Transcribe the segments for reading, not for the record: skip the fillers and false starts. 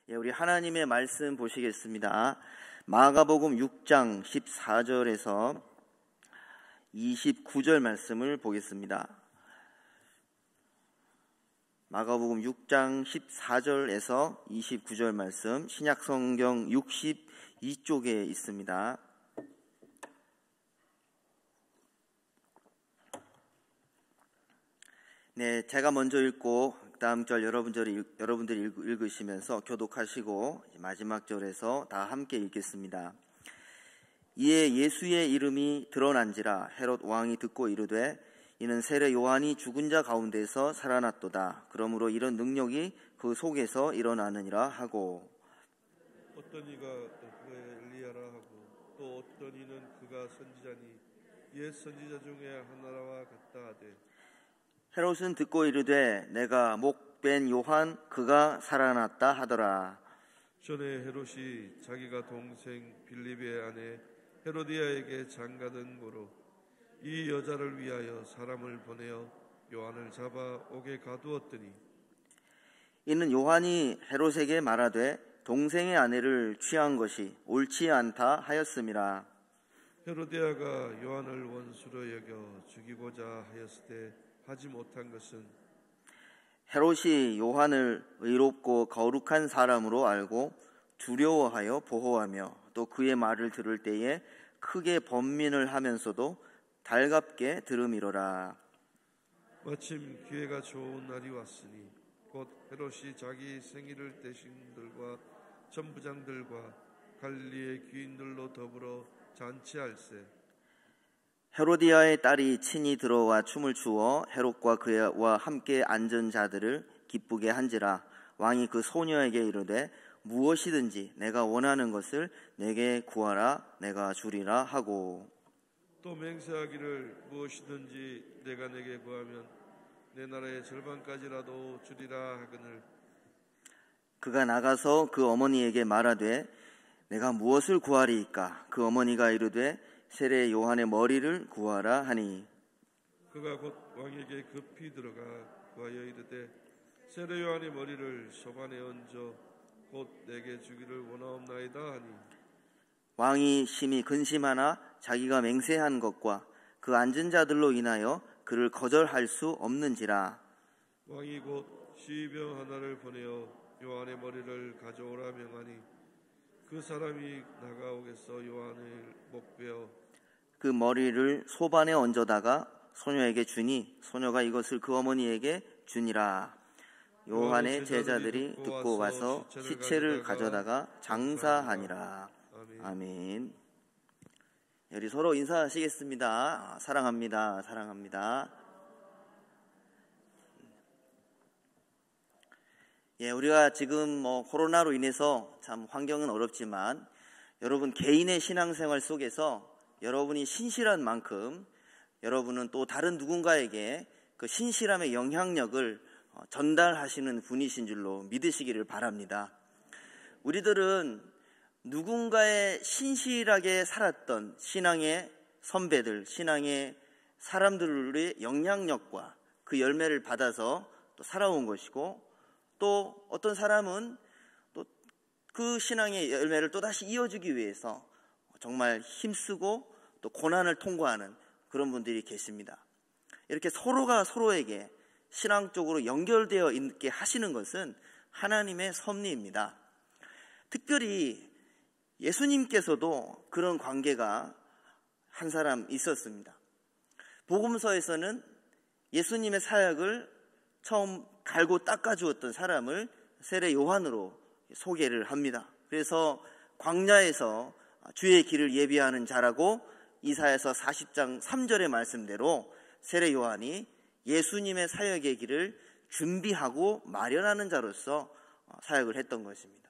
우리 하나님의 말씀 보시겠습니다. 마가복음 6장 14절에서 29절 말씀을 보겠습니다. 마가복음 6장 14절에서 29절 말씀, 신약성경 62쪽에 있습니다. 제가 먼저 읽고 다음 절 여러분들이 읽으시면서 교독하시고 마지막 절에서 다 함께 읽겠습니다. 이에 예수의 이름이 드러난지라 헤롯 왕이 듣고 이르되 이는 세례 요한이 죽은 자 가운데서 살아났도다. 그러므로 이런 능력이 그 속에서 일어나느니라 하고, 어떤 이가 그가 엘리야라 하고 또 어떤 이는 그가 선지자니 옛 선지자 중에 하나라와 같다 하되, 헤롯은 듣고 이르되 내가 목벤 요한 그가 살아났다 하더라. 전에 헤롯이 자기가 동생 빌립의 아내 헤로디아에게 장가든 고로 이 여자를 위하여 사람을 보내어 요한을 잡아 옥에 가두었더니, 이는 요한이 헤롯에게 말하되 동생의 아내를 취한 것이 옳지 않다 하였음이라. 헤로디아가 요한을 원수로 여겨 죽이고자 하였을 때 하지 못한 것은, 헤롯이 요한을 의롭고 거룩한 사람으로 알고 두려워하여 보호하며 또 그의 말을 들을 때에 크게 번민을 하면서도 달갑게 들음이로라. 마침 기회가 좋은 날이 왔으니 곧 헤롯이 자기 생일을 대신들과 전부장들과 갈릴리의 귀인들로 더불어 잔치할세. 헤로디아의 딸이 친히 들어와 춤을 추어 헤롯과 그와 함께 앉은 자들을 기쁘게 한지라. 왕이 그 소녀에게 이르되 무엇이든지 내가 원하는 것을 내게 구하라, 내가 주리라 하고, 또 맹세하기를 무엇이든지 내가 내게 구하면 내 나라의 절반까지라도 주리라 하거늘. 그가 나가서 그 어머니에게 말하되 내가 무엇을 구하리이까? 그 어머니가 이르되 세례 요한의 머리를 구하라 하니, 그가 곧 왕에게 급히 들어가 구하여 이르되 세례 요한의 머리를 소반에 얹어 곧 내게 주기를 원하옵나이다 하니, 왕이 심히 근심하나 자기가 맹세한 것과 그 앉은 자들로 인하여 그를 거절할 수 없는지라. 왕이 곧 시병 하나를 보내어 요한의 머리를 가져오라 명하니 그 사람이 나가오겠어 요한을 목베어 그 머리를 소반에 얹어다가 소녀에게 주니 소녀가 이것을 그 어머니에게 주니라. 요한의 제자들이 듣고 와서 시체를 가져다가 장사하니라. 아멘. 우리 서로 인사하시겠습니다. 사랑합니다. 사랑합니다. 우리가 지금 코로나로 인해서 참 환경은 어렵지만 여러분 개인의 신앙생활 속에서 여러분이 신실한 만큼 여러분은 또 다른 누군가에게 그 신실함의 영향력을 전달하시는 분이신 줄로 믿으시기를 바랍니다. 우리들은 누군가의 신실하게 살았던 신앙의 선배들, 신앙의 사람들의 영향력과 그 열매를 받아서 또 살아온 것이고, 또 어떤 사람은 또 그 신앙의 열매를 또다시 이어주기 위해서 정말 힘쓰고 또 고난을 통과하는 그런 분들이 계십니다. 이렇게 서로가 서로에게 신앙적으로 연결되어 있게 하시는 것은 하나님의 섭리입니다. 특별히 예수님께서도 그런 관계가 한 사람 있었습니다. 복음서에서는 예수님의 사역을 처음 갈고 닦아주었던 사람을 세례 요한으로 소개를 합니다. 그래서 광야에서 주의 길을 예비하는 자라고 이사야서 40장 3절의 말씀대로 세례 요한이 예수님의 사역의 길을 준비하고 마련하는 자로서 사역을 했던 것입니다.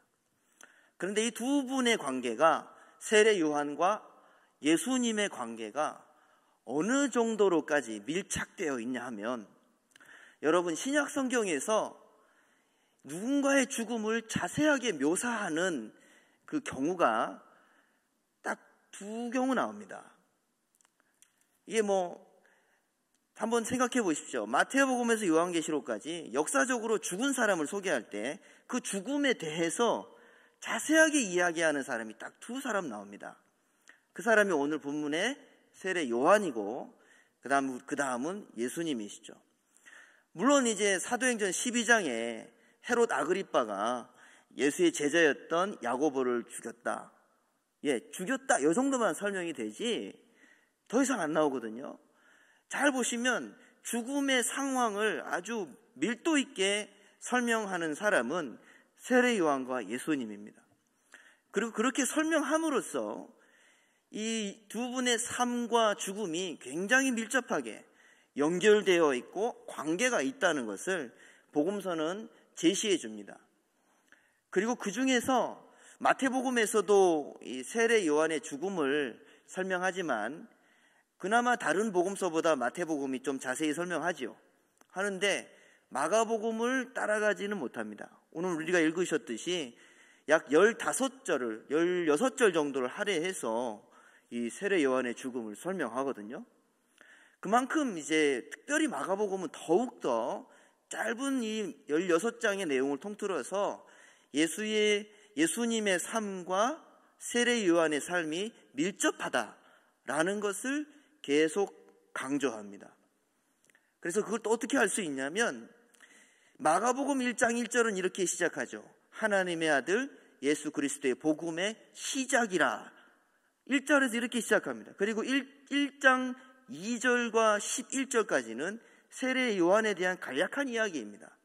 그런데 이 두 분의 관계가, 세례 요한과 예수님의 관계가 어느 정도로까지 밀착되어 있냐 하면, 여러분 신약 성경에서 누군가의 죽음을 자세하게 묘사하는 그 경우가 딱 두 경우 나옵니다. 이게 한번 생각해 보십시오. 마태복음에서 요한계시록까지 역사적으로 죽은 사람을 소개할 때 그 죽음에 대해서 자세하게 이야기하는 사람이 딱 두 사람 나옵니다. 그 사람이 오늘 본문의 세례 요한이고 그 다음은 예수님이시죠. 물론 이제 사도행전 12장에 헤롯 아그리빠가 예수의 제자였던 야고보를 죽였다. 죽였다. 이 정도만 설명이 되지 더 이상 안 나오거든요. 잘 보시면 죽음의 상황을 아주 밀도 있게 설명하는 사람은 세례 요한과 예수님입니다. 그리고 그렇게 설명함으로써 이 두 분의 삶과 죽음이 굉장히 밀접하게 연결되어 있고 관계가 있다는 것을 복음서는 제시해 줍니다. 그리고 그 중에서 마태복음에서도 이 세례 요한의 죽음을 설명하지만 그나마 다른 복음서보다 마태복음이 좀 자세히 설명하지요. 하는데 마가복음을 따라가지는 못합니다. 오늘 우리가 읽으셨듯이 약 16절 정도를 할애해서 이 세례 요한의 죽음을 설명하거든요. 그만큼 이제 특별히 마가복음은 더욱더 짧은 이 16장의 내용을 통틀어서 예수님의 삶과 세례 요한의 삶이 밀접하다라는 것을 계속 강조합니다. 그래서 그걸 또 어떻게 할 수 있냐면 마가복음 1장 1절은 이렇게 시작하죠. 하나님의 아들 예수 그리스도의 복음의 시작이라. 1절에서 이렇게 시작합니다. 그리고 1장 2절과 11절까지는 세례 요한에 대한 간략한 이야기입니다.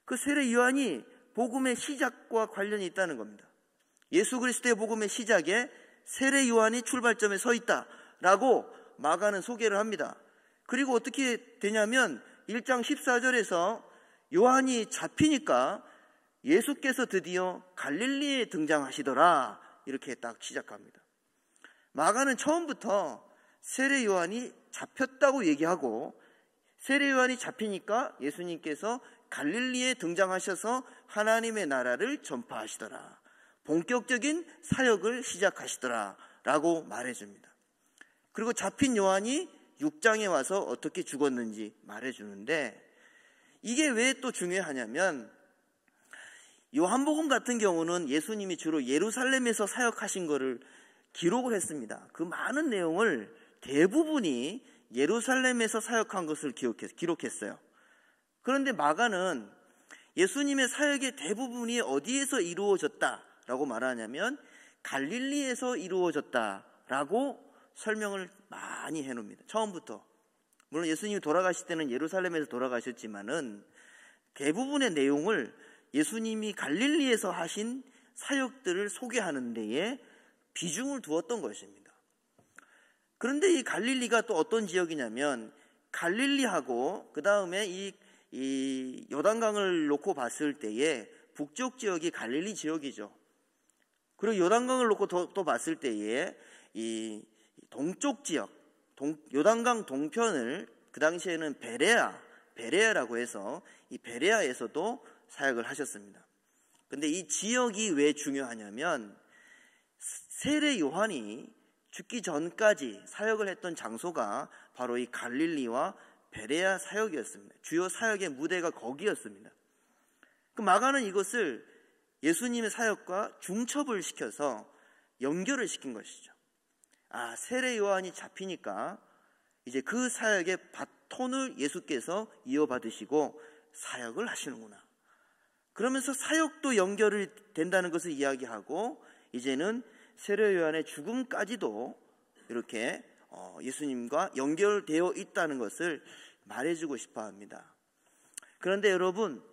그 세례 요한이 복음의 시작과 관련이 있다는 겁니다. 예수 그리스도의 복음의 시작에 세례 요한이 출발점에 서 있다라고 마가는 소개를 합니다. 그리고 어떻게 되냐면 1장 14절에서 요한이 잡히니까 예수께서 드디어 갈릴리에 등장하시더라 이렇게 딱 시작합니다. 마가는 처음부터 세례 요한이 잡혔다고 얘기하고 세례 요한이 잡히니까 예수님께서 갈릴리에 등장하셔서 하나님의 나라를 전파하시더라. 본격적인 사역을 시작하시더라 라고 말해줍니다. 그리고 잡힌 요한이 6장에 와서 어떻게 죽었는지 말해주는데 이게 왜 또 중요하냐면 요한복음 같은 경우는 예수님이 주로 예루살렘에서 사역하신 것을 기록을 했습니다. 그 많은 내용을 대부분이 예루살렘에서 사역한 것을 기록했어요. 그런데 마가는 예수님의 사역의 대부분이 어디에서 이루어졌다라고 말하냐면 갈릴리에서 이루어졌다라고 설명을 많이 해놓습니다. 처음부터. 물론 예수님이 돌아가실 때는 예루살렘에서 돌아가셨지만은 대부분의 내용을 예수님이 갈릴리에서 하신 사역들을 소개하는 데에 비중을 두었던 것입니다. 그런데 이 갈릴리가 또 어떤 지역이냐면 갈릴리하고 그 다음에 이 요단강을 놓고 봤을 때에 북쪽 지역이 갈릴리 지역이죠. 그리고 요단강을 놓고 또 봤을 때에 이 동쪽 지역, 요단강 동편을 그 당시에는 베레아라고 해서 이 베레아에서도 사역을 하셨습니다. 근데 이 지역이 왜 중요하냐면 세례 요한이 죽기 전까지 사역을 했던 장소가 바로 이 갈릴리와 베레아 사역이었습니다. 주요 사역의 무대가 거기였습니다. 그 마가는 이것을 예수님의 사역과 중첩을 시켜서 연결을 시킨 것이죠. 세례 요한이 잡히니까 이제 그 사역의 바톤을 예수께서 이어받으시고 사역을 하시는구나. 그러면서 사역도 연결이 된다는 것을 이야기하고 이제는 세례 요한의 죽음까지도 이렇게 예수님과 연결되어 있다는 것을 말해주고 싶어 합니다. 그런데 여러분,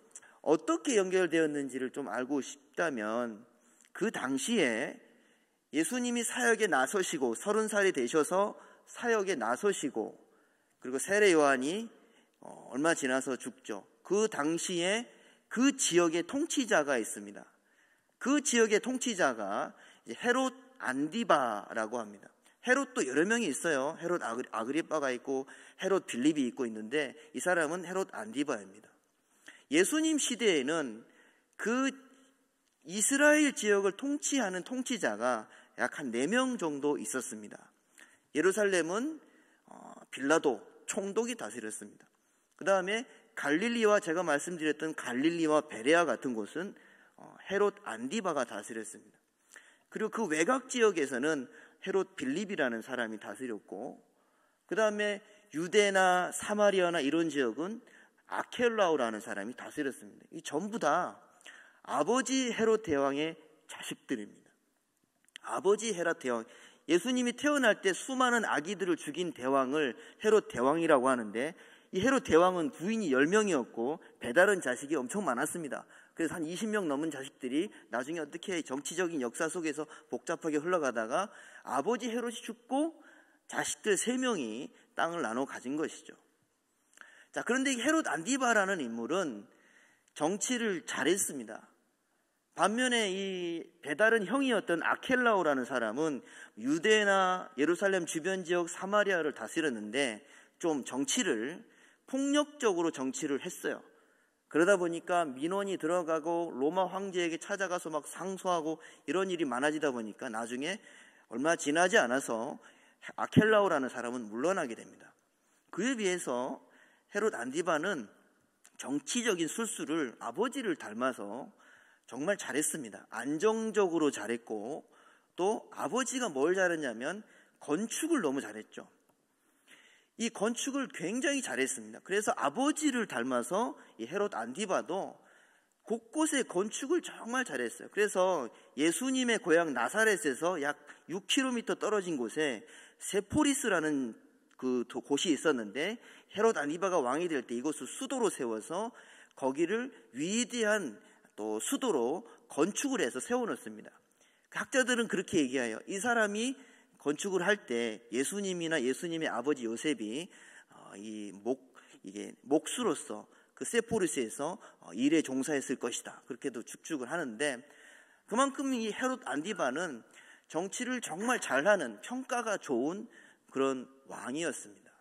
어떻게 연결되었는지를 좀 알고 싶다면 그 당시에 예수님이 사역에 나서시고 30살이 되셔서 사역에 나서시고 그리고 세례 요한이 얼마 지나서 죽죠. 그 당시에 그 지역의 통치자가 있습니다. 그 지역의 통치자가 헤롯 안디바라고 합니다. 헤롯도 여러 명이 있어요. 헤롯 아그리빠가 있고 헤롯 빌립이 있고 있는데 이 사람은 헤롯 안디바입니다. 예수님 시대에는 그 이스라엘 지역을 통치하는 통치자가 약 한 4명 정도 있었습니다. 예루살렘은 빌라도 총독이 다스렸습니다. 그 다음에 갈릴리와 제가 말씀드렸던 갈릴리와 베레아 같은 곳은 헤롯 안디바가 다스렸습니다. 그리고 그 외곽 지역에서는 헤롯 빌립이라는 사람이 다스렸고, 그 다음에 유대나 사마리아나 이런 지역은 아켈라오라는 사람이 다스렸습니다. 이 전부 다 아버지 헤롯 대왕의 자식들입니다. 아버지 헤롯 대왕, 예수님이 태어날 때 수많은 아기들을 죽인 대왕을 헤롯 대왕이라고 하는데, 이 헤롯 대왕은 부인이 10명이었고 배다른 자식이 엄청 많았습니다. 그래서 한 20명 넘은 자식들이 나중에 어떻게 정치적인 역사 속에서 복잡하게 흘러가다가 아버지 헤롯이 죽고 자식들 3명이 땅을 나눠 가진 것이죠. 자, 그런데 헤롯 안디바라는 인물은 정치를 잘했습니다. 반면에 이 배다른 형이었던 아켈라오라는 사람은 유대나 예루살렘 주변 지역 사마리아를 다스렸는데 좀 정치를 폭력적으로 정치를 했어요. 그러다 보니까 민원이 들어가고 로마 황제에게 찾아가서 막 상소하고 이런 일이 많아지다 보니까 나중에 얼마 지나지 않아서 아켈라오라는 사람은 물러나게 됩니다. 그에 비해서 헤롯 안디바는 정치적인 술수를 아버지를 닮아서 정말 잘했습니다. 안정적으로 잘했고, 또 아버지가 뭘 잘했냐면 건축을 너무 잘했죠. 이 건축을 굉장히 잘했습니다. 그래서 아버지를 닮아서 이 헤롯 안디바도 곳곳에 건축을 정말 잘했어요. 그래서 예수님의 고향 나사렛에서 약 6km 떨어진 곳에 세포리스라는 그 곳이 있었는데, 헤롯 안디바가 왕이 될 때 이곳을 수도로 세워서 거기를 위대한 또 수도로 건축을 해서 세워놓습니다. 학자들은 그렇게 얘기해요. 이 사람이 건축을 할 때 예수님이나 예수님의 아버지 요셉이 이게 목수로서 그 세포리스에서 일에 종사했을 것이다, 그렇게도 축축을 하는데, 그만큼 이 헤롯 안디바는 정치를 정말 잘하는, 평가가 좋은 그런 왕이었습니다.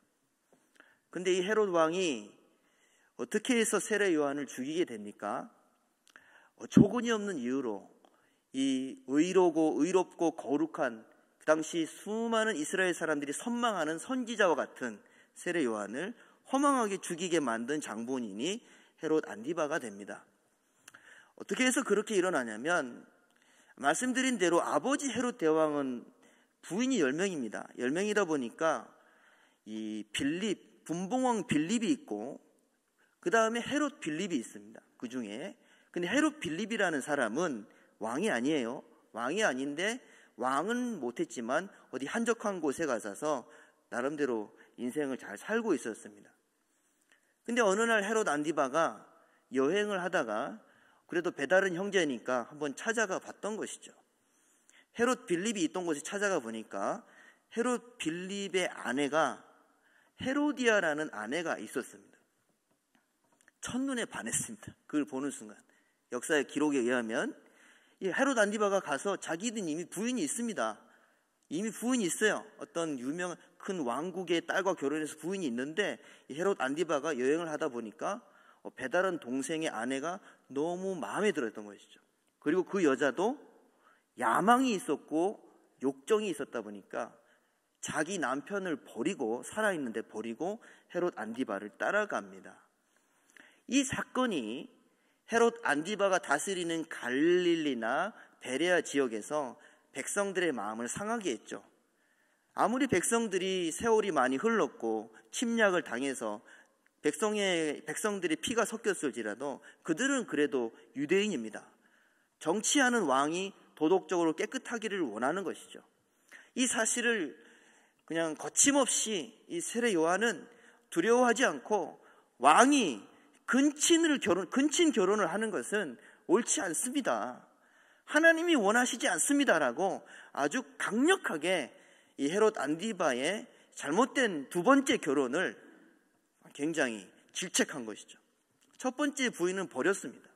근데 이 헤롯 왕이 어떻게 해서 세례 요한을 죽이게 됩니까? 조건이 없는 이유로 이 의롭고 거룩한, 그 당시 수많은 이스라엘 사람들이 선망하는 선지자와 같은 세례 요한을 허망하게 죽이게 만든 장본인이 헤롯 안디바가 됩니다. 어떻게 해서 그렇게 일어나냐면, 말씀드린 대로 아버지 헤롯 대왕은 부인이 10명입니다. 10명이다 보니까 이 분봉왕 빌립이 있고, 그 다음에 헤롯 빌립이 있습니다. 그 중에. 근데 헤롯 빌립이라는 사람은 왕이 아니에요. 왕이 아닌데 왕은 못했지만 어디 한적한 곳에 가서 나름대로 인생을 잘 살고 있었습니다. 근데 어느 날 헤롯 안디바가 여행을 하다가 그래도 배다른 형제니까 한번 찾아가 봤던 것이죠. 헤롯 빌립이 있던 곳에 찾아가 보니까 헤롯 빌립의 아내가 헤로디아라는 아내가 있었습니다. 첫눈에 반했습니다. 그걸 보는 순간. 역사의 기록에 의하면 이 헤롯 안디바가 가서 자기는 이미 부인이 있습니다. 이미 부인이 있어요. 어떤 유명한 큰 왕국의 딸과 결혼해서 부인이 있는데, 이 헤롯 안디바가 여행을 하다 보니까 배다른 동생의 아내가 너무 마음에 들었던 것이죠. 그리고 그 여자도 야망이 있었고 욕정이 있었다 보니까 자기 남편을 버리고, 살아있는데 버리고 헤롯 안디바를 따라갑니다. 이 사건이 헤롯 안디바가 다스리는 갈릴리나 베레아 지역에서 백성들의 마음을 상하게 했죠. 아무리 백성들이 세월이 많이 흘렀고 침략을 당해서 백성들의 피가 섞였을지라도 그들은 그래도 유대인입니다. 정치하는 왕이 도덕적으로 깨끗하기를 원하는 것이죠. 이 사실을 그냥 거침없이 이 세례 요한은 두려워하지 않고, 왕이 근친 결혼을 하는 것은 옳지 않습니다, 하나님이 원하시지 않습니다라고 아주 강력하게 이 헤롯 안디바의 잘못된 두 번째 결혼을 굉장히 질책한 것이죠. 첫 번째 부인은 버렸습니다.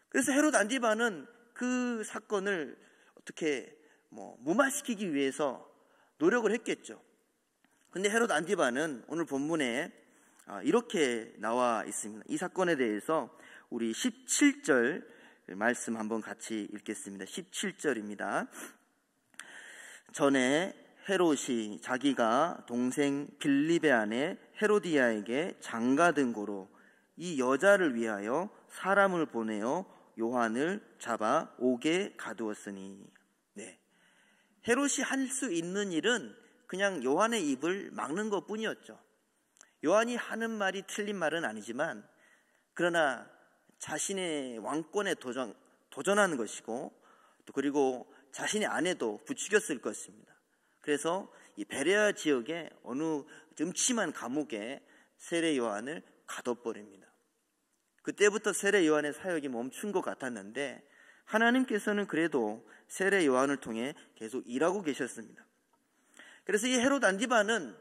그래서 헤롯 안디바는 그 사건을 어떻게 무마시키기 위해서 노력을 했겠죠. 근데 헤롯 안디바는 오늘 본문에 이렇게 나와 있습니다. 이 사건에 대해서 우리 17절 말씀 한번 같이 읽겠습니다. 17절입니다. 전에 헤롯이 자기가 동생 빌립의 아내 헤로디아에게 장가든 고로 이 여자를 위하여 사람을 보내어 요한을 잡아 옥에 가두었으니. 네. 헤롯이 할 수 있는 일은 그냥 요한의 입을 막는 것뿐이었죠. 요한이 하는 말이 틀린 말은 아니지만 그러나 자신의 왕권에 도전하는 것이고 또 그리고 자신의 아내도 부추겼을 것입니다. 그래서 이 베레아 지역의 어느 음침한 감옥에 세례 요한을 가둬버립니다. 그때부터 세례 요한의 사역이 멈춘 것 같았는데 하나님께서는 그래도 세례 요한을 통해 계속 일하고 계셨습니다. 그래서 이 헤롯 안디바는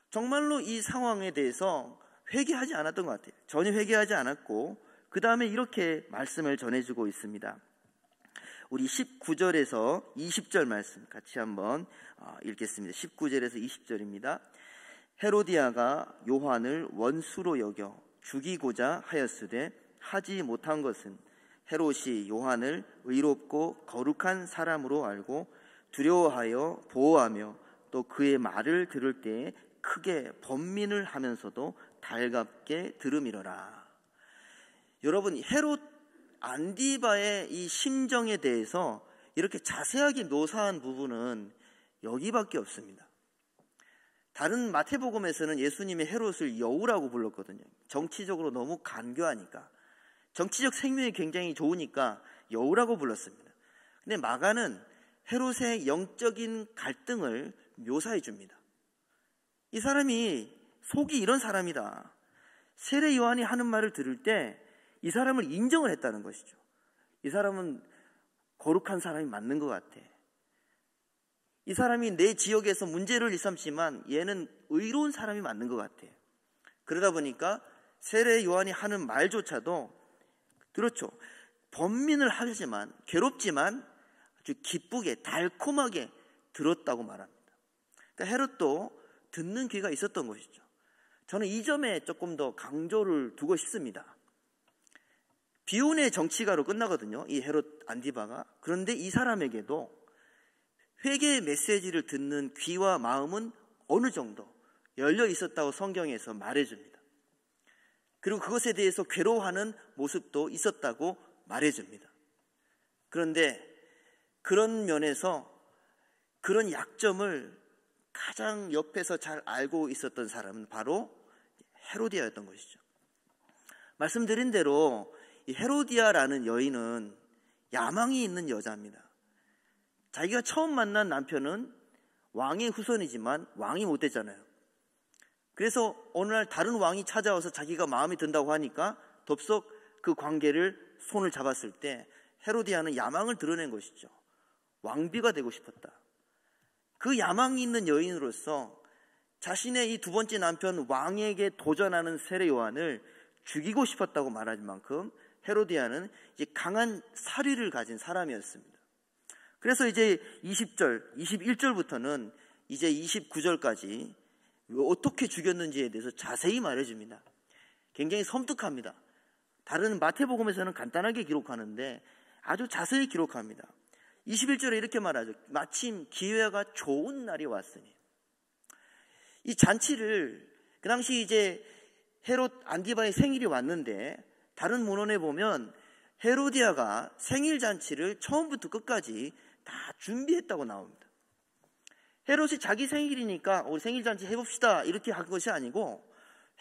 정말로 이 상황에 대해서 회개하지 않았던 것 같아요. 전혀 회개하지 않았고 그 다음에 이렇게 말씀을 전해주고 있습니다. 우리 19절에서 20절 말씀 같이 한번 읽겠습니다. 19절에서 20절입니다. 헤로디아가 요한을 원수로 여겨 죽이고자 하였으되 하지 못한 것은 헤롯이 요한을 의롭고 거룩한 사람으로 알고 두려워하여 보호하며 또 그의 말을 들을 때에 크게 번민을 하면서도 달갑게 들음이러라. 여러분, 헤롯 안디바의 이 심정에 대해서 이렇게 자세하게 묘사한 부분은 여기밖에 없습니다. 다른 마태복음에서는 예수님의 헤롯을 여우라고 불렀거든요. 정치적으로 너무 간교하니까, 정치적 생명이 굉장히 좋으니까 여우라고 불렀습니다. 근데 마가는 헤롯의 영적인 갈등을 묘사해 줍니다. 이 사람이 속이 이런 사람이다. 세례 요한이 하는 말을 들을 때 이 사람을 인정을 했다는 것이죠. 이 사람은 거룩한 사람이 맞는 것 같아. 이 사람이 내 지역에서 문제를 일삼지만 얘는 의로운 사람이 맞는 것 같아. 그러다 보니까 세례 요한이 하는 말조차도 그렇죠. 번민을 하지만 괴롭지만 아주 기쁘게 달콤하게 들었다고 말합니다. 그러니까 헤롯도 듣는 귀가 있었던 것이죠. 저는 이 점에 조금 더 강조를 두고 싶습니다. 비운의 정치가로 끝나거든요. 이 헤롯 안디바가. 그런데 이 사람에게도 회개의 메시지를 듣는 귀와 마음은 어느 정도 열려 있었다고 성경에서 말해줍니다. 그리고 그것에 대해서 괴로워하는 모습도 있었다고 말해줍니다. 그런데 그런 면에서 그런 약점을 가장 옆에서 잘 알고 있었던 사람은 바로 헤로디아였던 것이죠. 말씀드린 대로 이 헤로디아라는 여인은 야망이 있는 여자입니다. 자기가 처음 만난 남편은 왕의 후손이지만 왕이 못 됐잖아요. 그래서 어느 날 다른 왕이 찾아와서 자기가 마음에 든다고 하니까 덥석 그 관계를 손을 잡았을 때 헤로디아는 야망을 드러낸 것이죠. 왕비가 되고 싶었다. 그 야망이 있는 여인으로서 자신의 이 두 번째 남편 왕에게 도전하는 세례 요한을 죽이고 싶었다고 말할 만큼 헤로디아는 이제 강한 사리를 가진 사람이었습니다. 그래서 이제 20절, 21절부터는 이제 29절까지 어떻게 죽였는지에 대해서 자세히 말해줍니다. 굉장히 섬뜩합니다. 다른 마태복음에서는 간단하게 기록하는데 아주 자세히 기록합니다. 21절에 이렇게 말하죠. 마침 기회가 좋은 날이 왔으니. 이 잔치를 그 당시 이제 헤롯 안디바의 생일이 왔는데 다른 문헌에 보면 헤로디아가 생일 잔치를 처음부터 끝까지 다 준비했다고 나옵니다. 헤롯이 자기 생일이니까 우리 생일 잔치 해봅시다 이렇게 한 것이 아니고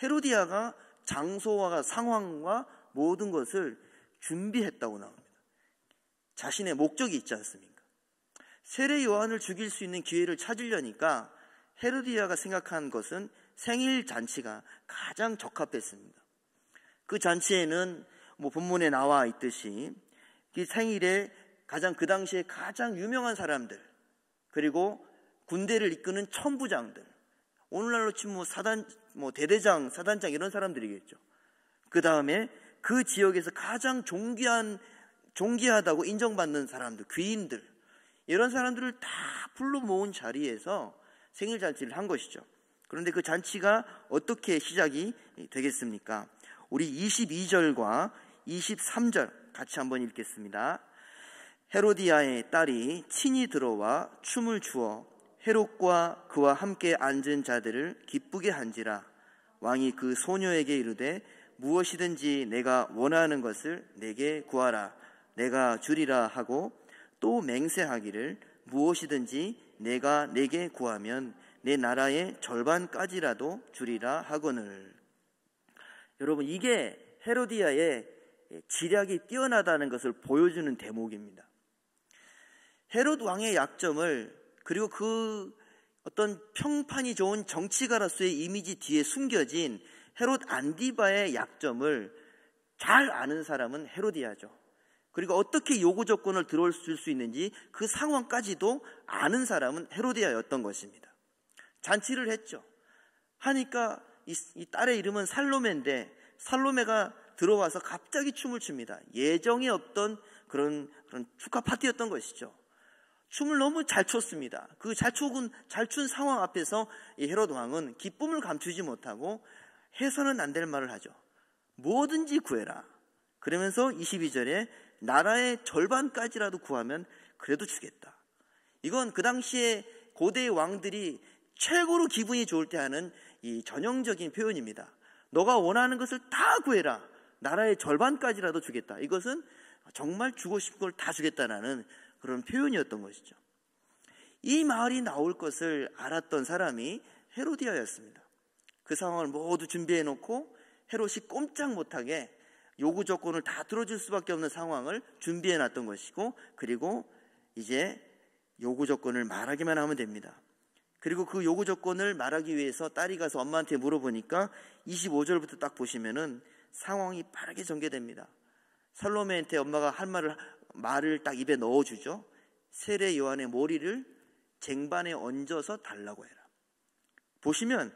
헤로디아가 장소와 상황과 모든 것을 준비했다고 나옵니다. 자신의 목적이 있지 않습니까? 세례 요한을 죽일 수 있는 기회를 찾으려니까 헤로디아가 생각한 것은 생일 잔치가 가장 적합했습니다. 그 잔치에는 본문에 나와 있듯이 그 생일에 그 당시에 가장 유명한 사람들, 그리고 군대를 이끄는 천부장들, 오늘날로 치면 대대장, 사단장 이런 사람들이겠죠. 그 다음에 그 지역에서 가장 존귀하다고 인정받는 사람들, 귀인들, 이런 사람들을 다 불러 모은 자리에서 생일 잔치를 한 것이죠. 그런데 그 잔치가 어떻게 시작이 되겠습니까? 우리 22절과 23절 같이 한번 읽겠습니다. 헤로디아의 딸이 친히 들어와 춤을 추어 헤롯과 그와 함께 앉은 자들을 기쁘게 한지라. 왕이 그 소녀에게 이르되 무엇이든지 내가 원하는 것을 내게 구하라. 내가 주리라 하고 또 맹세하기를 무엇이든지 내가 내게 구하면 내 나라의 절반까지라도 주리라 하거늘. 여러분, 이게 헤로디아의 지략이 뛰어나다는 것을 보여주는 대목입니다. 헤롯 왕의 약점을, 그리고 그 어떤 평판이 좋은 정치가로서의 이미지 뒤에 숨겨진 헤롯 안디바의 약점을 잘 아는 사람은 헤로디아죠. 그리고 어떻게 요구 조건을 들어줄 수 있는지 그 상황까지도 아는 사람은 헤로디아였던 것입니다. 잔치를 했죠. 하니까 이 딸의 이름은 살로메인데, 살로메가 들어와서 갑자기 춤을 춥니다. 예정에 없던 그런 축하 파티였던 것이죠. 춤을 너무 잘 췄습니다. 그 잘 춘 상황 앞에서 이 헤롯 왕은 기쁨을 감추지 못하고 해서는 안 될 말을 하죠. 뭐든지 구해라. 그러면서 22절에 나라의 절반까지라도 구하면 그래도 주겠다. 이건 그 당시에 고대의 왕들이 최고로 기분이 좋을 때 하는 이 전형적인 표현입니다. 너가 원하는 것을 다 구해라. 나라의 절반까지라도 주겠다. 이것은 정말 주고 싶은 걸 다 주겠다라는 그런 표현이었던 것이죠. 이 말이 나올 것을 알았던 사람이 헤로디아였습니다. 그 상황을 모두 준비해 놓고 헤롯이 꼼짝 못하게 요구 조건을 다 들어줄 수밖에 없는 상황을 준비해 놨던 것이고, 그리고 이제 요구 조건을 말하기만 하면 됩니다. 그리고 그 요구 조건을 말하기 위해서 딸이 가서 엄마한테 물어보니까 25절부터 딱 보시면은 상황이 빠르게 전개됩니다. 살로메한테 엄마가 할 말을 딱 입에 넣어주죠. 세례 요한의 머리를 쟁반에 얹어서 달라고 해라. 보시면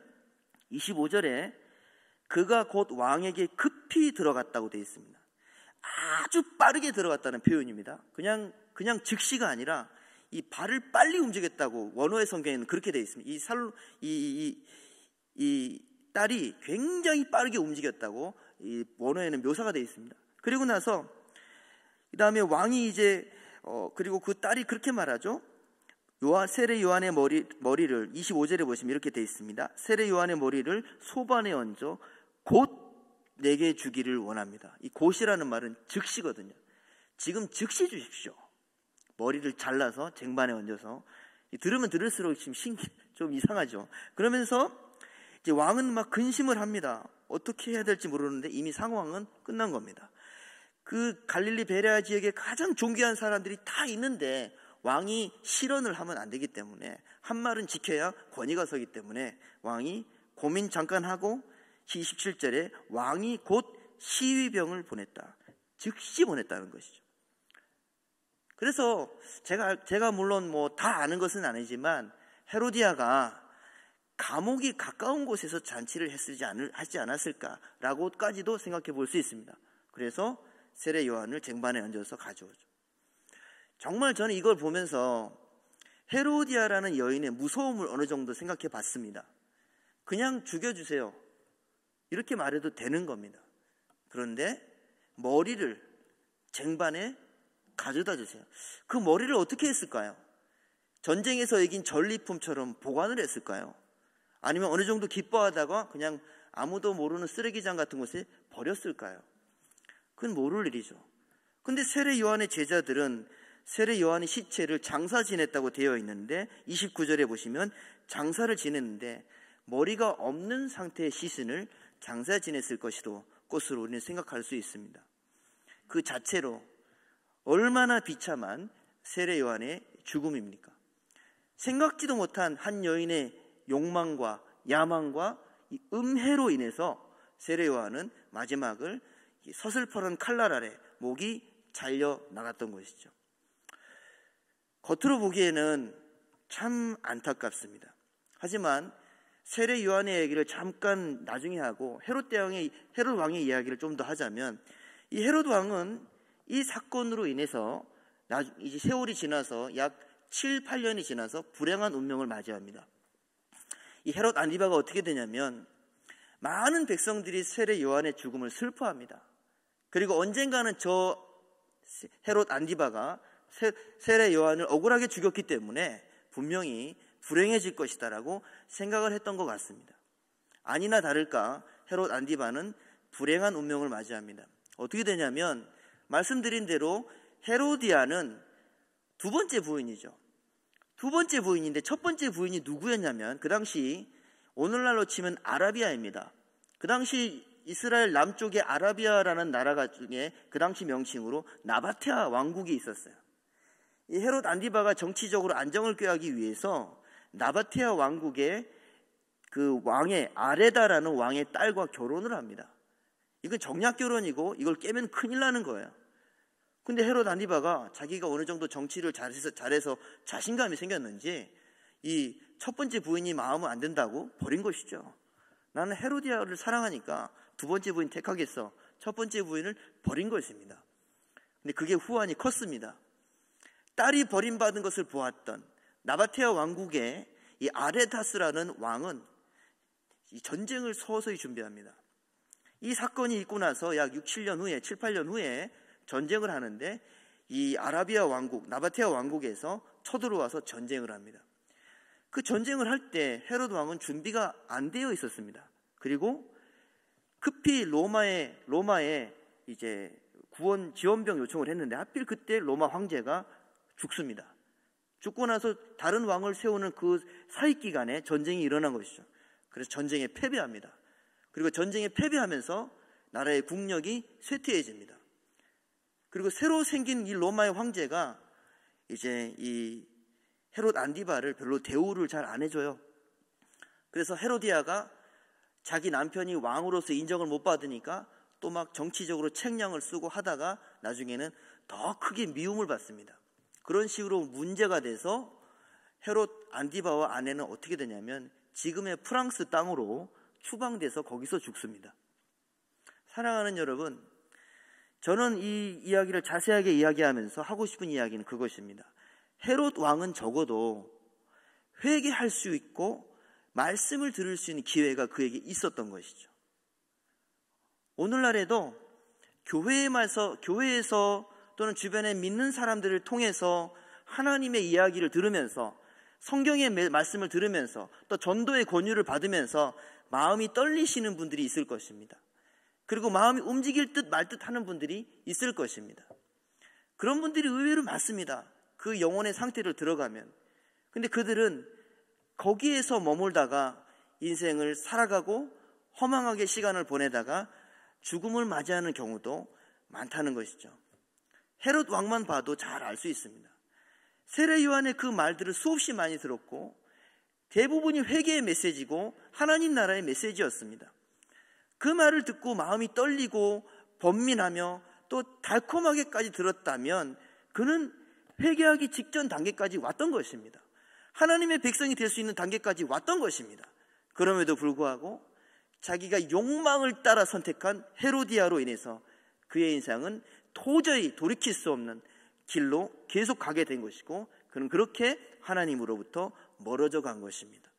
25절에 그가 곧 왕에게 급히 들어갔다고 되어 있습니다. 아주 빠르게 들어갔다는 표현입니다. 그냥 즉시가 아니라 이 발을 빨리 움직였다고 원어의 성경에는 그렇게 되어 있습니다. 이 딸이 굉장히 빠르게 움직였다고 이 원어에는 묘사가 되어 있습니다. 그리고 나서 그 다음에 왕이 이제 그리고 그 딸이 그렇게 말하죠. 세례 요한의 머리를 25절에 보시면 이렇게 되어 있습니다. 세례 요한의 머리를 소반에 얹어 곧 내게 주기를 원합니다. 이 곧이라는 말은 즉시거든요. 지금 즉시 주십시오. 머리를 잘라서 쟁반에 얹어서. 들으면 들을수록 좀 이상하죠. 그러면서 이제 왕은 막 근심을 합니다. 어떻게 해야 될지 모르는데 이미 상황은 끝난 겁니다. 그 갈릴리 베레아 지역에 가장 존귀한 사람들이 다 있는데 왕이 실언을 하면 안 되기 때문에, 한 말은 지켜야 권위가 서기 때문에 왕이 고민 잠깐 하고 27절에 왕이 곧 시위병을 보냈다. 즉시 보냈다는 것이죠. 그래서 제가 물론 뭐 다 아는 것은 아니지만 헤로디아가 감옥이 가까운 곳에서 잔치를 하지 않았을까라고까지도 생각해 볼 수 있습니다. 그래서 세례 요한을 쟁반에 얹어서 가져오죠. 정말 저는 이걸 보면서 헤로디아라는 여인의 무서움을 어느 정도 생각해 봤습니다. 그냥 죽여주세요. 이렇게 말해도 되는 겁니다. 그런데 머리를 쟁반에 가져다 주세요. 그 머리를 어떻게 했을까요? 전쟁에서 이긴 전리품처럼 보관을 했을까요? 아니면 어느 정도 기뻐하다가 그냥 아무도 모르는 쓰레기장 같은 곳에 버렸을까요? 그건 모를 일이죠. 근데 세례 요한의 제자들은 세례 요한의 시체를 장사 지냈다고 되어 있는데 29절에 보시면 장사를 지냈는데 머리가 없는 상태의 시신을 장사 지냈을 것으로 우리는 생각할 수 있습니다. 그 자체로 얼마나 비참한 세례 요한의 죽음입니까? 생각지도 못한 한 여인의 욕망과 야망과 이 음해로 인해서 세례 요한은 마지막을 서슬퍼런 칼날 아래 목이 잘려 나갔던 것이죠. 겉으로 보기에는 참 안타깝습니다. 하지만 세례 요한의 얘기를 잠깐 나중에 하고 헤롯 왕의 이야기를 좀 더 하자면, 이 헤롯 왕은 이 사건으로 인해서 이제 세월이 지나서 약 7, 8년이 지나서 불행한 운명을 맞이합니다. 이 헤롯 안디바가 어떻게 되냐면 많은 백성들이 세례 요한의 죽음을 슬퍼합니다. 그리고 언젠가는 저 헤롯 안디바가 세례 요한을 억울하게 죽였기 때문에 분명히 불행해질 것이다라고 생각을 했던 것 같습니다. 아니나 다를까 헤롯 안디바는 불행한 운명을 맞이합니다. 어떻게 되냐면 말씀드린 대로 헤로디아는 두 번째 부인이죠. 두 번째 부인인데 첫 번째 부인이 누구였냐면 그 당시 오늘날로 치면 아라비아입니다. 그 당시 이스라엘 남쪽의 아라비아라는 나라가 중에 그 당시 명칭으로 나바테아 왕국이 있었어요. 이 헤롯 안디바가 정치적으로 안정을 꾀하기 위해서 나바테아 왕국의 그 왕의 아레다라는 왕의 딸과 결혼을 합니다. 이건 정략 결혼이고 이걸 깨면 큰일 나는 거예요. 근데 헤롯 안디바가 자기가 어느 정도 정치를 잘해서 자신감이 생겼는지 이 첫 번째 부인이 마음에 안 든다고 버린 것이죠. 나는 헤로디아를 사랑하니까 두 번째 부인 택하겠어. 첫 번째 부인을 버린 것입니다. 근데 그게 후환이 컸습니다. 딸이 버림받은 것을 보았던 나바테아 왕국의 이 아레타스라는 왕은 이 전쟁을 서서히 준비합니다. 이 사건이 있고 나서 약 7, 8년 후에 전쟁을 하는데 이 아라비아 왕국, 나바테아 왕국에서 쳐들어와서 전쟁을 합니다. 그 전쟁을 할 때 헤롯 왕은 준비가 안 되어 있었습니다. 그리고 급히 로마에 이제 구원 지원병 요청을 했는데 하필 그때 로마 황제가 죽습니다. 죽고 나서 다른 왕을 세우는 그 사익 기간에 전쟁이 일어난 것이죠. 그래서 전쟁에 패배합니다. 그리고 전쟁에 패배하면서 나라의 국력이 쇠퇴해집니다. 그리고 새로 생긴 이 로마의 황제가 이제 이 헤롯 안디바를 별로 대우를 잘 안 해줘요. 그래서 헤로디아가 자기 남편이 왕으로서 인정을 못 받으니까 또 막 정치적으로 책량을 쓰고 하다가 나중에는 더 크게 미움을 받습니다. 그런 식으로 문제가 돼서 헤롯 안디바와 아내는 어떻게 되냐면 지금의 프랑스 땅으로 추방돼서 거기서 죽습니다. 사랑하는 여러분, 저는 이 이야기를 자세하게 이야기하면서 하고 싶은 이야기는 그것입니다. 헤롯 왕은 적어도 회개할 수 있고 말씀을 들을 수 있는 기회가 그에게 있었던 것이죠. 오늘날에도 교회에서 또는 주변에 믿는 사람들을 통해서 하나님의 이야기를 들으면서 성경의 말씀을 들으면서 또 전도의 권유를 받으면서 마음이 떨리시는 분들이 있을 것입니다. 그리고 마음이 움직일 듯 말 듯 하는 분들이 있을 것입니다. 그런 분들이 의외로 많습니다. 그 영혼의 상태를 들어가면. 근데 그들은 거기에서 머물다가 인생을 살아가고 허망하게 시간을 보내다가 죽음을 맞이하는 경우도 많다는 것이죠. 헤롯 왕만 봐도 잘 알 수 있습니다. 세례 요한의 그 말들을 수없이 많이 들었고 대부분이 회개의 메시지고 하나님 나라의 메시지였습니다. 그 말을 듣고 마음이 떨리고 번민하며 또 달콤하게까지 들었다면 그는 회개하기 직전 단계까지 왔던 것입니다. 하나님의 백성이 될 수 있는 단계까지 왔던 것입니다. 그럼에도 불구하고 자기가 욕망을 따라 선택한 헤로디아로 인해서 그의 인생은 도저히 돌이킬 수 없는 길로 계속 가게 된 것이고 그는 그렇게 하나님으로부터 멀어져 간 것입니다.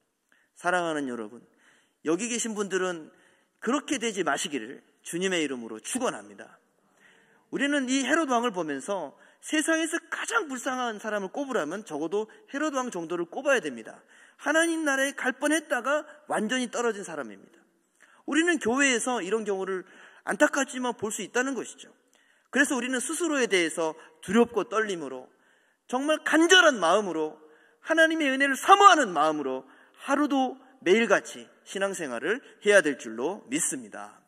사랑하는 여러분, 여기 계신 분들은 그렇게 되지 마시기를 주님의 이름으로 축원합니다. 우리는 이 헤롯 왕을 보면서 세상에서 가장 불쌍한 사람을 꼽으라면 적어도 헤롯 왕 정도를 꼽아야 됩니다. 하나님 나라에 갈 뻔했다가 완전히 떨어진 사람입니다. 우리는 교회에서 이런 경우를 안타깝지만 볼 수 있다는 것이죠. 그래서 우리는 스스로에 대해서 두렵고 떨림으로 정말 간절한 마음으로 하나님의 은혜를 사모하는 마음으로 하루도 매일같이 신앙생활을 해야 될 줄로 믿습니다.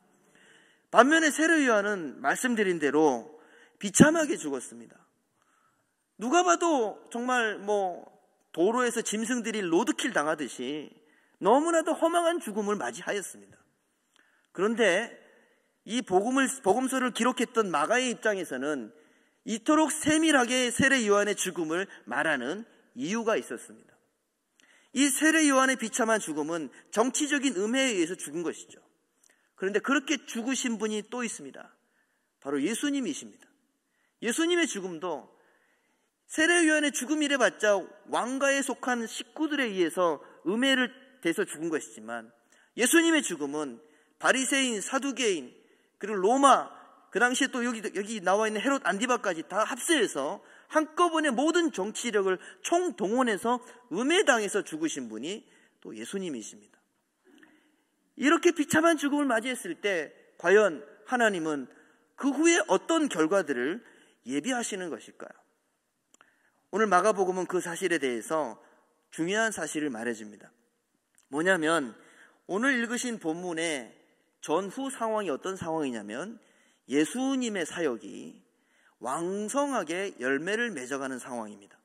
반면에 세례 요한은 말씀드린 대로 비참하게 죽었습니다. 누가 봐도 정말 도로에서 짐승들이 로드킬 당하듯이 너무나도 허망한 죽음을 맞이하였습니다. 그런데 이 복음서를 기록했던 마가의 입장에서는 이토록 세밀하게 세례 요한의 죽음을 말하는 이유가 있었습니다. 이 세례 요한의 비참한 죽음은 정치적인 음해에 의해서 죽은 것이죠. 그런데 그렇게 죽으신 분이 또 있습니다. 바로 예수님이십니다. 예수님의 죽음도 세례 요한의 죽음이래 봤자 왕가에 속한 식구들에 의해서 음해를 대서 죽은 것이지만 예수님의 죽음은 바리새인, 사두개인, 그리고 로마, 그 당시에 또 여기 나와 있는 헤롯 안디바까지 다 합세해서 한꺼번에 모든 정치력을 총동원해서 음해당해서 죽으신 분이 또 예수님이십니다. 이렇게 비참한 죽음을 맞이했을 때 과연 하나님은 그 후에 어떤 결과들을 예비하시는 것일까요? 오늘 마가복음은 그 사실에 대해서 중요한 사실을 말해줍니다. 뭐냐면 오늘 읽으신 본문의 전후 상황이 어떤 상황이냐면 예수님의 사역이 왕성하게 열매를 맺어가는 상황입니다.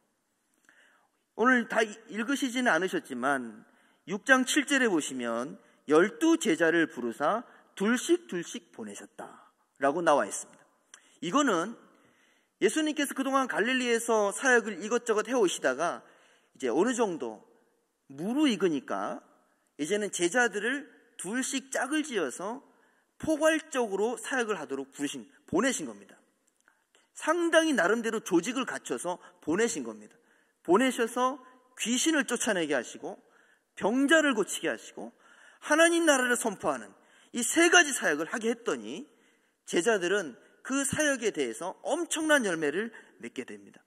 오늘 다 읽으시지는 않으셨지만 6장 7절에 보시면 12제자를 부르사 둘씩 보내셨다라고 나와 있습니다. 이거는 예수님께서 그동안 갈릴리에서 사역을 이것저것 해오시다가 이제 어느 정도 무르익으니까 이제는 제자들을 둘씩 짝을 지어서 포괄적으로 사역을 하도록 보내신 겁니다. 상당히 나름대로 조직을 갖춰서 보내신 겁니다. 보내셔서 귀신을 쫓아내게 하시고 병자를 고치게 하시고 하나님 나라를 선포하는 이 세 가지 사역을 하게 했더니 제자들은 그 사역에 대해서 엄청난 열매를 맺게 됩니다.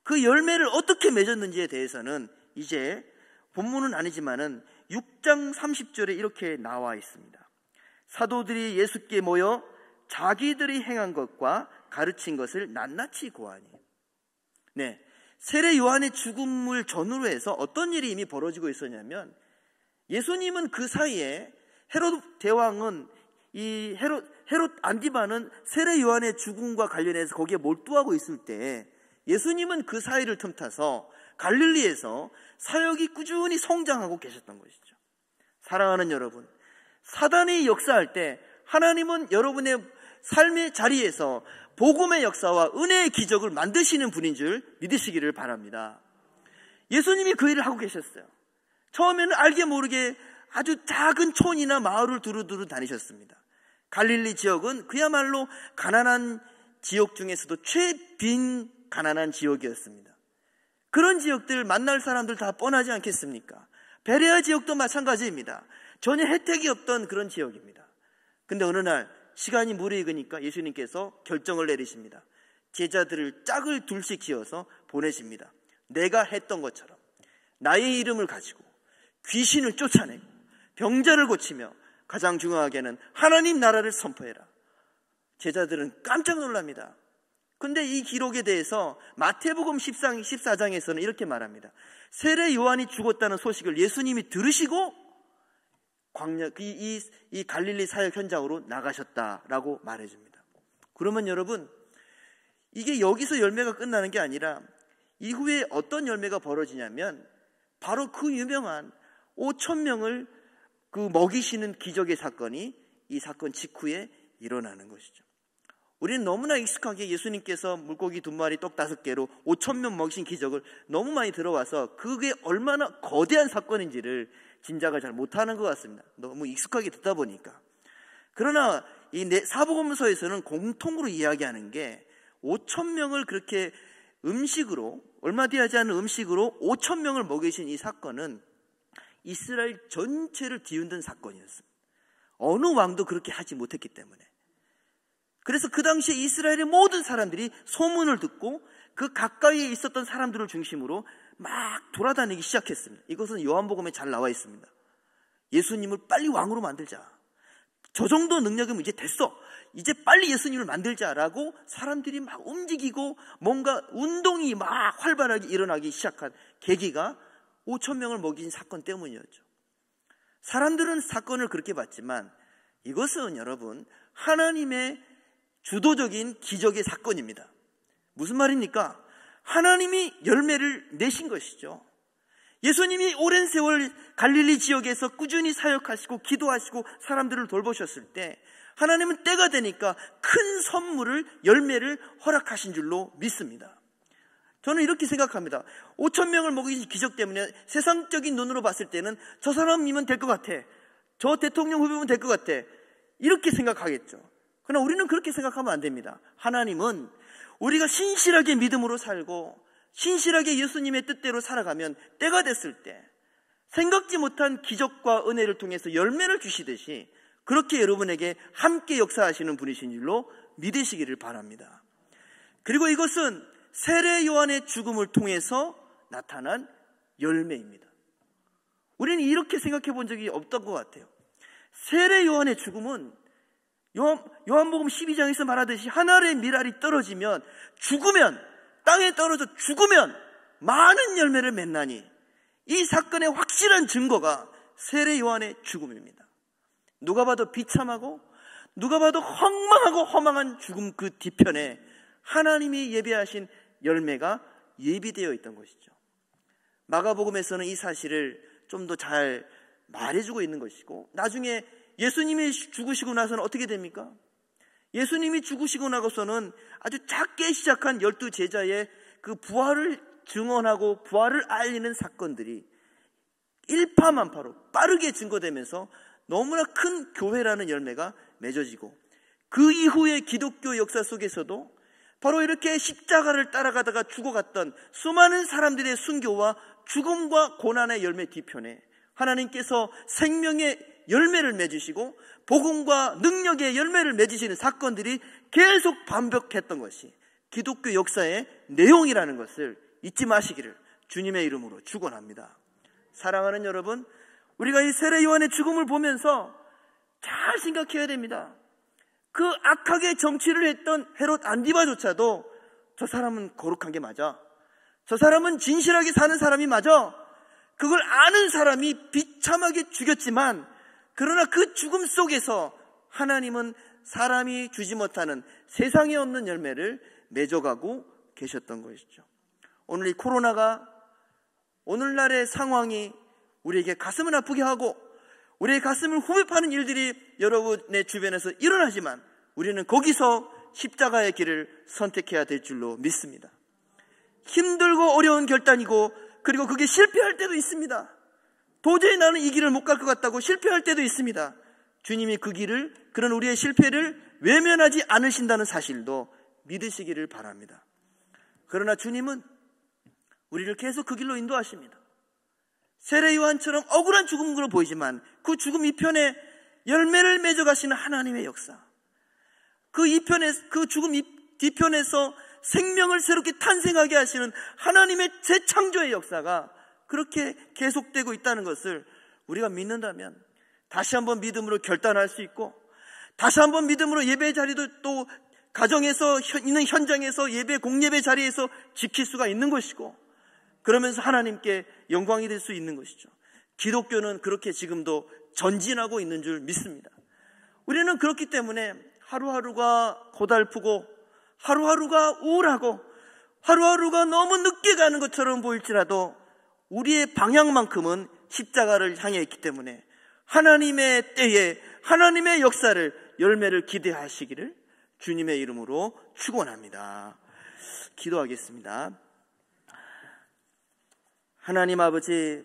그 열매를 어떻게 맺었는지에 대해서는 이제 본문은 아니지만은 6장 30절에 이렇게 나와 있습니다. 사도들이 예수께 모여 자기들이 행한 것과 가르친 것을 낱낱이 고하니. 네, 세례 요한의 죽음을 전후로 해서 어떤 일이 이미 벌어지고 있었냐면 예수님은 그 사이에 헤롯 대왕은 이 헤롯 안디바는 세례 요한의 죽음과 관련해서 거기에 몰두하고 있을 때 예수님은 그 사이를 틈타서 갈릴리에서 사역이 꾸준히 성장하고 계셨던 것이죠. 사랑하는 여러분, 사단이 역사할 때 하나님은 여러분의 삶의 자리에서 복음의 역사와 은혜의 기적을 만드시는 분인 줄 믿으시기를 바랍니다. 예수님이 그 일을 하고 계셨어요. 처음에는 알게 모르게 아주 작은 촌이나 마을을 두루두루 다니셨습니다. 갈릴리 지역은 그야말로 가난한 지역 중에서도 최빈 가난한 지역이었습니다. 그런 지역들 만날 사람들 다 뻔하지 않겠습니까? 베레아 지역도 마찬가지입니다. 전혀 혜택이 없던 그런 지역입니다. 근데 어느 날 시간이 무르익으니까 예수님께서 결정을 내리십니다. 제자들을 짝을 둘씩 지어서 보내십니다. 내가 했던 것처럼 나의 이름을 가지고 귀신을 쫓아내고 병자를 고치며 가장 중요하게는 하나님 나라를 선포해라. 제자들은 깜짝 놀랍니다. 근데 이 기록에 대해서 마태복음 14장에서는 이렇게 말합니다. 세례 요한이 죽었다는 소식을 예수님이 들으시고 이 갈릴리 사역 현장으로 나가셨다라고 말해줍니다. 그러면 여러분, 이게 여기서 열매가 끝나는 게 아니라 이후에 어떤 열매가 벌어지냐면 바로 그 유명한 5,000명을 그 먹이시는 기적의 사건이 이 사건 직후에 일어나는 것이죠. 우리는 너무나 익숙하게 예수님께서 물고기 2마리 떡 5개로 5,000명 먹이신 기적을 너무 많이 들어와서 그게 얼마나 거대한 사건인지를 짐작을 잘 못하는 것 같습니다. 너무 익숙하게 듣다 보니까. 그러나 이 사복음서에서는 공통으로 이야기하는 게 5,000명을 그렇게 음식으로, 얼마 되지 않은 음식으로 5,000명을 먹이신 이 사건은 이스라엘 전체를 뒤흔든 사건이었습니다. 어느 왕도 그렇게 하지 못했기 때문에. 그래서 그 당시에 이스라엘의 모든 사람들이 소문을 듣고 그 가까이에 있었던 사람들을 중심으로 막 돌아다니기 시작했습니다. 이것은 요한복음에 잘 나와 있습니다. 예수님을 빨리 왕으로 만들자. 저 정도 능력이면 이제 됐어. 이제 빨리 예수님을 만들자라고 사람들이 막 움직이고 뭔가 운동이 막 활발하게 일어나기 시작한 계기가 5,000명을 먹인 사건 때문이었죠. 사람들은 사건을 그렇게 봤지만 이것은 여러분 하나님의 주도적인 기적의 사건입니다. 무슨 말입니까? 하나님이 열매를 내신 것이죠. 예수님이 오랜 세월 갈릴리 지역에서 꾸준히 사역하시고 기도하시고 사람들을 돌보셨을 때 하나님은 때가 되니까 큰 선물을, 열매를 허락하신 줄로 믿습니다. 저는 이렇게 생각합니다. 5,000명을 먹이신 기적 때문에 세상적인 눈으로 봤을 때는 저 사람이면 될 것 같아, 저 대통령 후보면 될 것 같아, 이렇게 생각하겠죠. 그러나 우리는 그렇게 생각하면 안 됩니다. 하나님은 우리가 신실하게 믿음으로 살고 신실하게 예수님의 뜻대로 살아가면 때가 됐을 때 생각지 못한 기적과 은혜를 통해서 열매를 주시듯이 그렇게 여러분에게 함께 역사하시는 분이신 줄로 믿으시기를 바랍니다. 그리고 이것은 세례 요한의 죽음을 통해서 나타난 열매입니다. 우리는 이렇게 생각해 본 적이 없던 것 같아요. 세례 요한의 죽음은 요한복음 12장에서 말하듯이 하늘의 밀알이 떨어지면, 죽으면, 땅에 떨어져 죽으면 많은 열매를 맺나니, 이 사건의 확실한 증거가 세례 요한의 죽음입니다. 누가 봐도 비참하고 누가 봐도 엉망하고 허망한 죽음 그 뒤편에 하나님이 예비하신 열매가 예비되어 있던 것이죠. 마가복음에서는 이 사실을 좀 더 잘 말해주고 있는 것이고, 나중에 예수님이 죽으시고 나서는 어떻게 됩니까? 예수님이 죽으시고 나서는 아주 작게 시작한 12제자의 그 부활을 증언하고 부활을 알리는 사건들이 일파만파로 빠르게 증거되면서 너무나 큰 교회라는 열매가 맺어지고, 그 이후의 기독교 역사 속에서도 바로 이렇게 십자가를 따라가다가 죽어갔던 수많은 사람들의 순교와 죽음과 고난의 열매 뒤편에 하나님께서 생명의 열매를 맺으시고 복음과 능력의 열매를 맺으시는 사건들이 계속 반복했던 것이 기독교 역사의 내용이라는 것을 잊지 마시기를 주님의 이름으로 축원합니다. 사랑하는 여러분, 우리가 이 세례 요한의 죽음을 보면서 잘 생각해야 됩니다. 그 악하게 정치를 했던 헤롯 안디바조차도 저 사람은 거룩한 게 맞아, 저 사람은 진실하게 사는 사람이 맞아, 그걸 아는 사람이 비참하게 죽였지만, 그러나 그 죽음 속에서 하나님은 사람이 주지 못하는 세상에 없는 열매를 맺어가고 계셨던 것이죠. 오늘 이 코로나가, 오늘날의 상황이 우리에게 가슴을 아프게 하고 우리의 가슴을 후벼파는 일들이 여러분의 주변에서 일어나지만, 우리는 거기서 십자가의 길을 선택해야 될 줄로 믿습니다. 힘들고 어려운 결단이고, 그리고 그게 실패할 때도 있습니다. 도저히 나는 이 길을 못 갈 것 같다고 실패할 때도 있습니다. 주님이 그 길을, 그런 우리의 실패를 외면하지 않으신다는 사실도 믿으시기를 바랍니다. 그러나 주님은 우리를 계속 그 길로 인도하십니다. 세례 요한처럼 억울한 죽음으로 보이지만 그 죽음 이편에 열매를 맺어가시는 하나님의 역사, 그 죽음 뒤편에서 생명을 새롭게 탄생하게 하시는 하나님의 재창조의 역사가 그렇게 계속되고 있다는 것을 우리가 믿는다면 다시 한번 믿음으로 결단할 수 있고, 다시 한번 믿음으로 예배 자리도 또 가정에서 있는 현장에서 예배 공예배 자리에서 지킬 수가 있는 것이고, 그러면서 하나님께 영광이 될 수 있는 것이죠. 기독교는 그렇게 지금도 전진하고 있는 줄 믿습니다. 우리는 그렇기 때문에 하루하루가 고달프고 하루하루가 우울하고 하루하루가 너무 늦게 가는 것처럼 보일지라도 우리의 방향만큼은 십자가를 향해 있기 때문에 하나님의 때에 하나님의 역사를, 열매를 기대하시기를 주님의 이름으로 축원합니다. 기도하겠습니다. 하나님 아버지,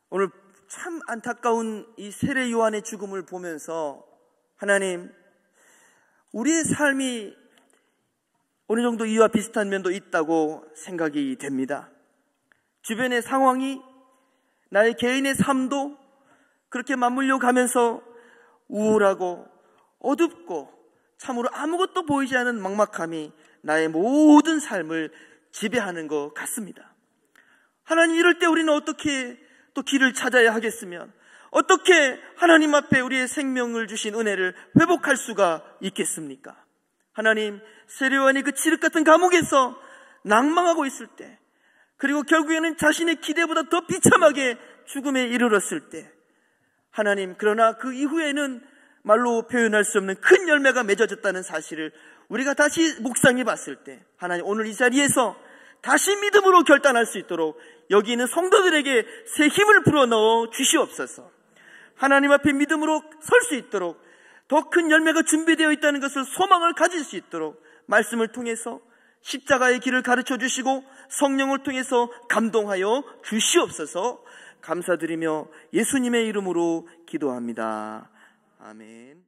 오늘 참 안타까운 이 세례 요한의 죽음을 보면서 하나님, 우리의 삶이 어느 정도 이와 비슷한 면도 있다고 생각이 됩니다. 주변의 상황이, 나의 개인의 삶도 그렇게 맞물려 가면서 우울하고 어둡고 참으로 아무것도 보이지 않은 막막함이 나의 모든 삶을 지배하는 것 같습니다. 하나님, 이럴 때 우리는 어떻게 또 길을 찾아야 하겠으며, 어떻게 하나님 앞에 우리의 생명을 주신 은혜를 회복할 수가 있겠습니까? 하나님, 세례 요한이 그 칠흑 같은 감옥에서 낭망하고 있을 때, 그리고 결국에는 자신의 기대보다 더 비참하게 죽음에 이르렀을 때, 하나님, 그러나 그 이후에는 말로 표현할 수 없는 큰 열매가 맺어졌다는 사실을 우리가 다시 묵상해 봤을 때, 하나님, 오늘 이 자리에서 다시 믿음으로 결단할 수 있도록 여기 있는 성도들에게 새 힘을 불어넣어 주시옵소서. 하나님 앞에 믿음으로 설 수 있도록, 더 큰 열매가 준비되어 있다는 것을 소망을 가질 수 있도록 말씀을 통해서 십자가의 길을 가르쳐 주시고 성령을 통해서 감동하여 주시옵소서. 감사드리며 예수님의 이름으로 기도합니다. 아멘.